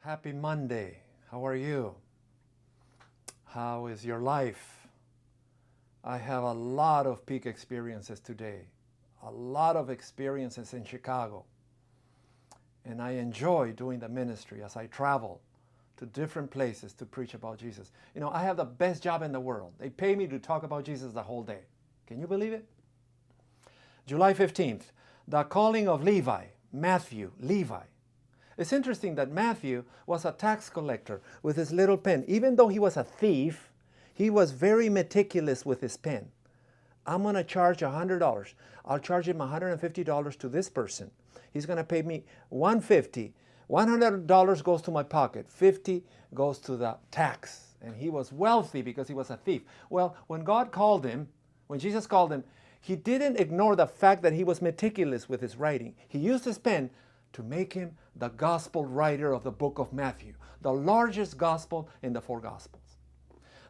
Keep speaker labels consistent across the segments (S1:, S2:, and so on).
S1: Happy Monday. How are you? How is your life? I have a lot of peak experiences today, a lot of experiences in Chicago. And I enjoy doing the ministry as I travel to different places to preach about Jesus. You know, I have the best job in the world. They pay me to talk about Jesus the whole day. Can you believe it? July 15th, the calling of Levi, Matthew, Levi. It's interesting that Matthew was a tax collector with his little pen. Even though he was a thief, he was very meticulous with his pen. I'm going to charge $100. I'll charge him $150 to this person. He's going to pay me $150. $100 goes to my pocket. $50 goes to the tax. And he was wealthy because he was a thief. Well, when God called him, when Jesus called him, he didn't ignore the fact that he was meticulous with his writing. He used his pen to make him the gospel writer of the book of Matthew, the largest gospel in the four gospels.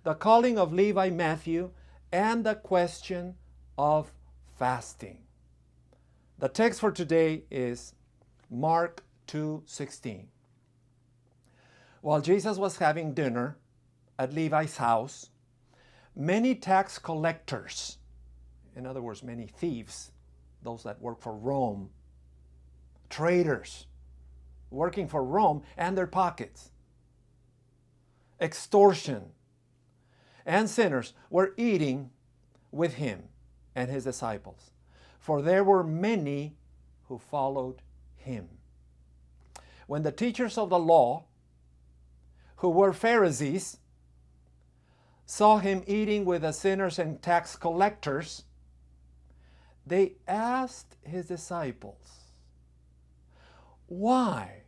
S1: The calling of Levi, Matthew, and the question of fasting. The text for today is Mark 2:16. While Jesus was having dinner at Levi's house, many tax collectors, in other words, many thieves, those that work for Rome, traitors, working for Rome and their pockets, extortion, and sinners were eating with him and his disciples, for there were many who followed him. When the teachers of the law, who were Pharisees, saw him eating with the sinners and tax collectors, they asked his disciples, "Why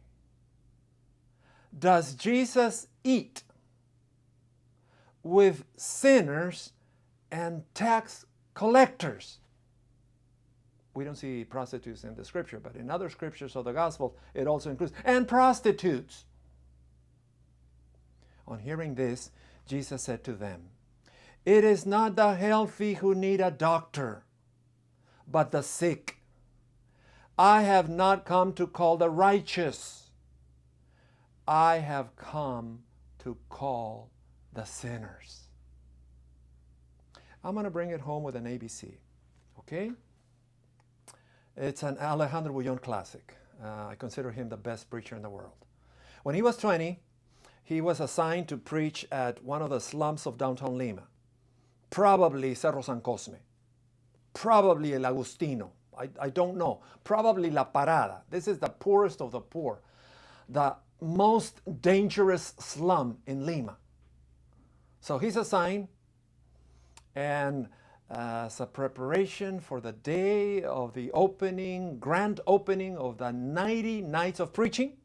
S1: does Jesus eat with sinners and tax collectors?" We don't see prostitutes in the scripture, but in other scriptures of the gospel, it also includes, and prostitutes. On hearing this, Jesus said to them, "It is not the healthy who need a doctor, but the sick. I have not come to call the righteous. I have come to call the sinners." I'm going to bring it home with an ABC, okay? It's an Alejandro Bullón classic. I consider him the best preacher in the world. When he was 20, he was assigned to preach at one of the slums of downtown Lima, probably Cerro San Cosme, probably El Agustino. I don't know. Probably La Parada. This is the poorest of the poor, the most dangerous slum in Lima. So he's assigned, and as a preparation for the day of the opening, grand opening of the 90 nights of preaching.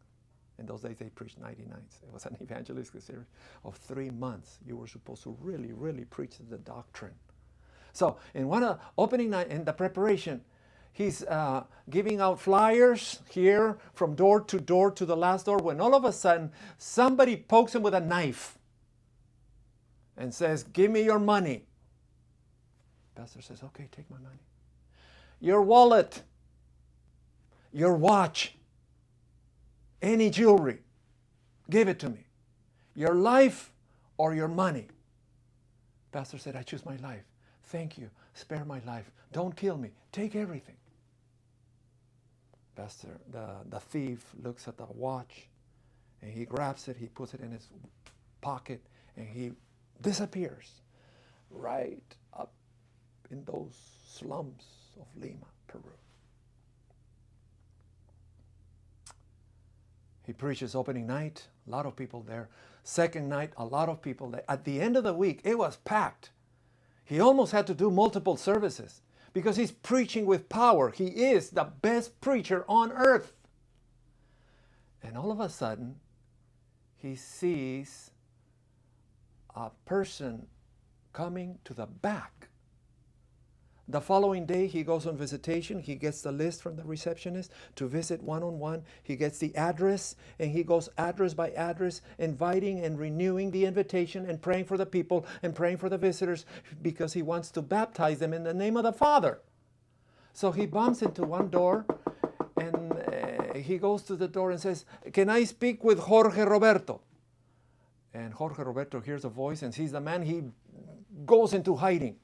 S1: In those days they preached 90 nights. It was an evangelistic series of 3 months. You were supposed to really preach the doctrine. So in one opening night, in the preparation, he's giving out flyers here from door to the last door, when all of a sudden somebody pokes him with a knife and says, "Give me your money." Pastor says, "Okay, take my money. Your wallet, your watch, any jewelry, give it to me. Your life or your money." Pastor said, "I choose my life. Thank you. Spare my life. Don't kill me. Take everything." Pastor, the thief looks at the watch and he grabs it, he puts it in his pocket, and he disappears right up in those slums of Lima, Peru. He preaches opening night, a lot of people there. Second night, a lot of people there. At the end of the week, it was packed. He almost had to do multiple services because he's preaching with power. He is the best preacher on earth. And all of a sudden, he sees a person coming to the back. The following day, he goes on visitation. He gets the list from the receptionist to visit one-on-one. He gets the address, and he goes address by address, inviting and renewing the invitation and praying for the people and praying for the visitors because he wants to baptize them in the name of the Father. So he bumps into one door, and he goes to the door and says, "Can I speak with Jorge Roberto?" And Jorge Roberto hears a voice and sees the man. He goes into hiding.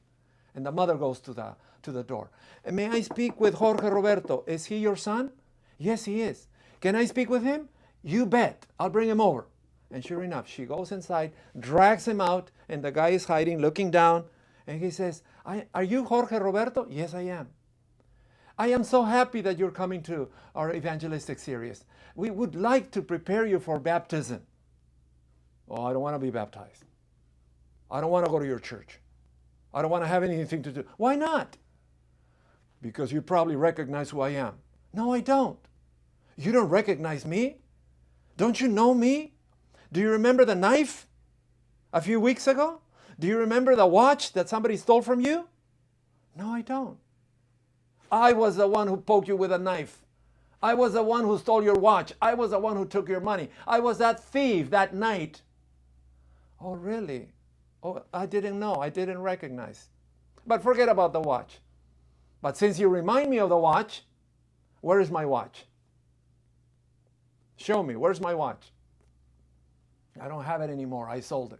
S1: And the mother goes to the door. "May I speak with Jorge Roberto? Is he your son?" "Yes, he is." "Can I speak with him?" "You bet. I'll bring him over." And sure enough, she goes inside, drags him out, and the guy is hiding, looking down. And he says, "Are you Jorge Roberto?" "Yes, I am." "I am so happy that you're coming to our evangelistic series. We would like to prepare you for baptism." "Oh, I don't want to be baptized. I don't want to go to your church. I don't want to have anything to do." "Why not?" "Because you probably recognize who I am." "No, I don't." "You don't recognize me? Don't you know me? Do you remember the knife a few weeks ago? Do you remember the watch that somebody stole from you?" "No, I don't." "I was the one who poked you with a knife. I was the one who stole your watch. I was the one who took your money. I was that thief that night." "Oh, really? Oh, I didn't know. I didn't recognize. But forget about the watch. But since you remind me of the watch, where is my watch? Show me. Where's my watch?" "I don't have it anymore. I sold it."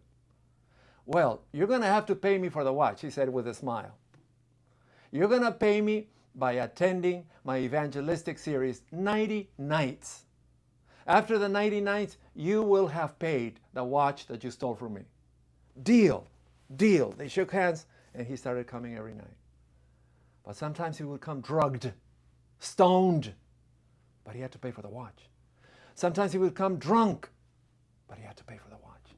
S1: "Well, you're going to have to pay me for the watch," he said with a smile. "You're going to pay me by attending my evangelistic series 90 nights. After the 90 nights, you will have paid the watch that you stole from me." "Deal, deal." They shook hands, and he started coming every night. But sometimes he would come drugged, stoned, but he had to pay for the watch. Sometimes he would come drunk, but he had to pay for the watch.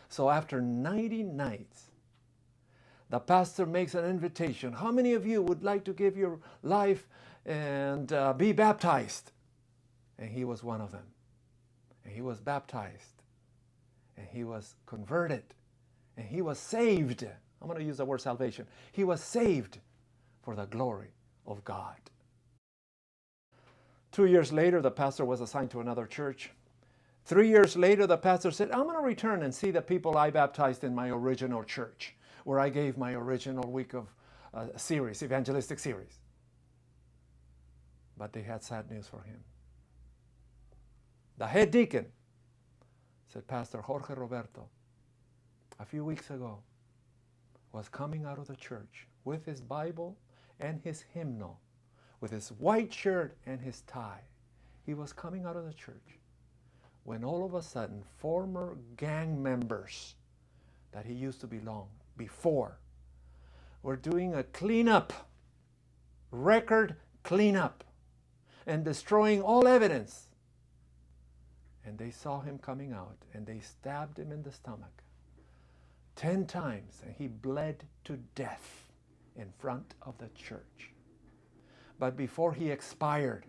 S1: So after 90 nights, the pastor makes an invitation. "How many of you would like to give your life and be baptized?" And he was one of them. And he was baptized. And he was converted. And he was saved. I'm going to use the word salvation. He was saved for the glory of God. 2 years later, the pastor was assigned to another church. 3 years later, the pastor said, "I'm going to return and see the people I baptized in my original church, where I gave my original week of series, evangelistic series." But they had sad news for him. The head deacon said, "Pastor Jorge Roberto, a few weeks ago, was coming out of the church with his Bible and his hymnal, with his white shirt and his tie. He was coming out of the church when all of a sudden former gang members that he used to belong before were doing a cleanup, record cleanup, and destroying all evidence. And they saw him coming out, and they stabbed him in the stomach 10 times, and he bled to death in front of the church. But before he expired,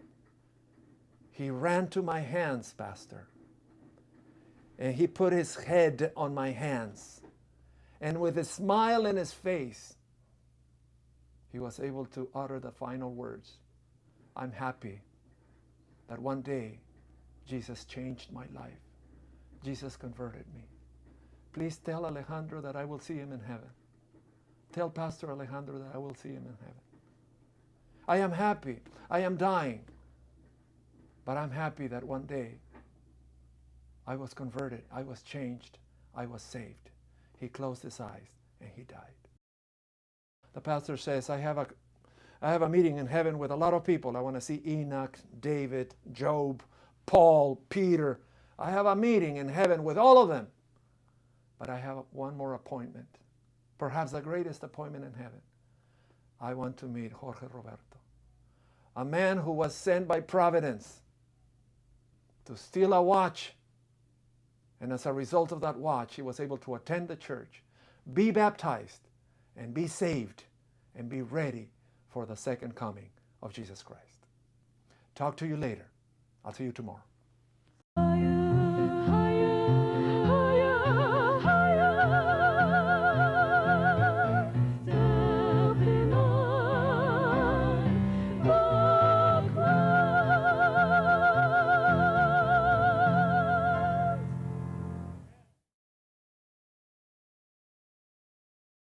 S1: he ran to my hands, Pastor, and he put his head on my hands. And with a smile in his face, he was able to utter the final words, 'I'm happy that one day Jesus changed my life. Jesus converted me. Please tell Alejandro that I will see him in heaven. Tell Pastor Alejandro that I will see him in heaven. I am happy. I am dying. But I'm happy that one day I was converted. I was changed. I was saved.' He closed his eyes and he died. The pastor says, I have a meeting in heaven with a lot of people. I want to see Enoch, David, Job, Paul, Peter. I have a meeting in heaven with all of them. But I have one more appointment, perhaps the greatest appointment in heaven. I want to meet Jorge Roberto, a man who was sent by providence to steal a watch. And as a result of that watch, he was able to attend the church, be baptized, and be saved, and be ready for the second coming of Jesus Christ. Talk to you later. I'll see you tomorrow.